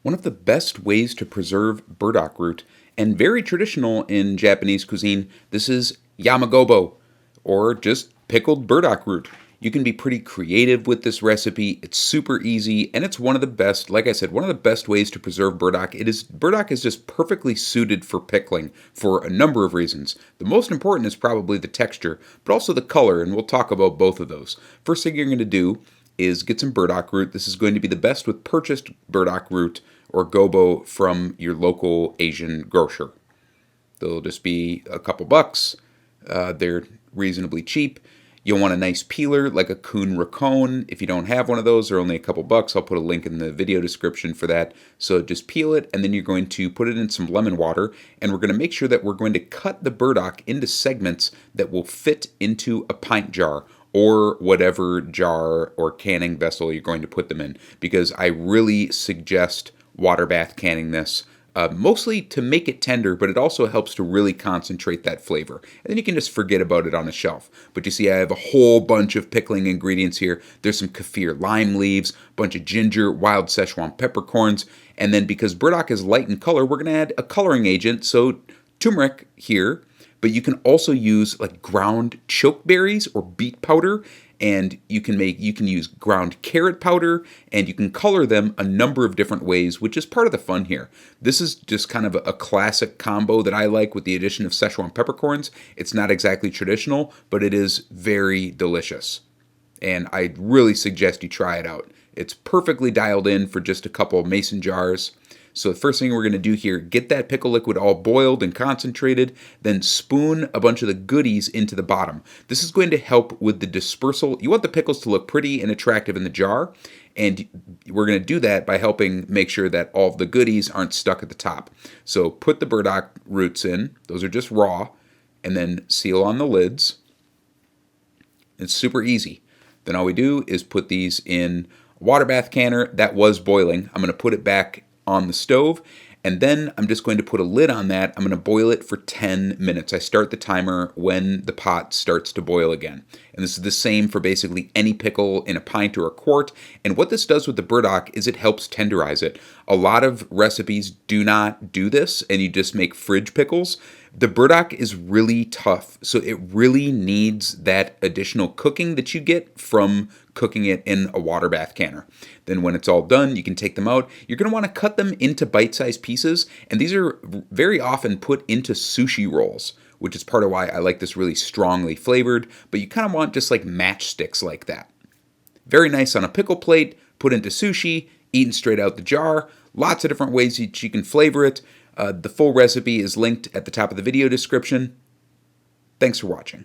One of the best ways to preserve burdock root, and very traditional in Japanese cuisine, this is Yamagobo, or just pickled burdock root. You can be pretty creative with this recipe. It's super easy, and it's one of the best, like I said, one of the best ways to preserve burdock. Burdock is just perfectly suited for pickling for a number of reasons. The most important is probably the texture, but also the color, and we'll talk about both of those. First thing you're going to do is get some burdock root. This is going to be the best with purchased burdock root or gobo from your local Asian grocer. They'll just be a couple bucks. They're reasonably cheap. You'll want a nice peeler like a Kuhn Rikon. If you don't have one of those, they're only a couple bucks. I'll put a link in the video description for that. So just peel it, and then you're going to put it in some lemon water, and we're going to make sure that we're going to cut the burdock into segments that will fit into a pint jar or whatever jar or canning vessel you're going to put them in, because I really suggest water bath canning this. Mostly to make it tender, but it also helps to really concentrate that flavor. And then you can just forget about it on a shelf. But you see I have a whole bunch of pickling ingredients here. There's some kaffir lime leaves, a bunch of ginger, wild Szechuan peppercorns, and then because burdock is light in color, we're going to add a coloring agent, so tumeric here. But you can also use like ground chokeberries or beet powder, and you can use ground carrot powder, and you can color them a number of different ways, which is part of the fun here. This is just kind of a classic combo that I like with the addition of Szechuan peppercorns. It's not exactly traditional, but it is very delicious, and I really suggest you try it out. It's perfectly dialed in for just a couple of mason jars. So the first thing we're going to do here, get that pickle liquid all boiled and concentrated, then spoon a bunch of the goodies into the bottom. This is going to help with the dispersal. You want the pickles to look pretty and attractive in the jar, and we're going to do that by helping make sure that all of the goodies aren't stuck at the top. So put the burdock roots in. Those are just raw, and then seal on the lids. It's super easy. Then all we do is put these in a water bath canner that was boiling. I'm going to put it back on the stove, and then I'm just going to put a lid on that. I'm going to boil it for 10 minutes. I start the timer when the pot starts to boil again. And this is the same for basically any pickle in a pint or a quart. And what this does with the burdock is it helps tenderize it. A lot of recipes do not do this, and you just make fridge pickles. The burdock is really tough, so it really needs that additional cooking that you get from cooking it in a water bath canner. Then when it's all done, you can take them out. You're going to want to cut them into bite-sized pieces, and these are very often put into sushi rolls, which is part of why I like this really strongly flavored, but you kind of want just like matchsticks like that. Very nice on a pickle plate, put into sushi, eaten straight out the jar. Lots of different ways that you can flavor it. The full recipe is linked at the top of the video description. Thanks for watching.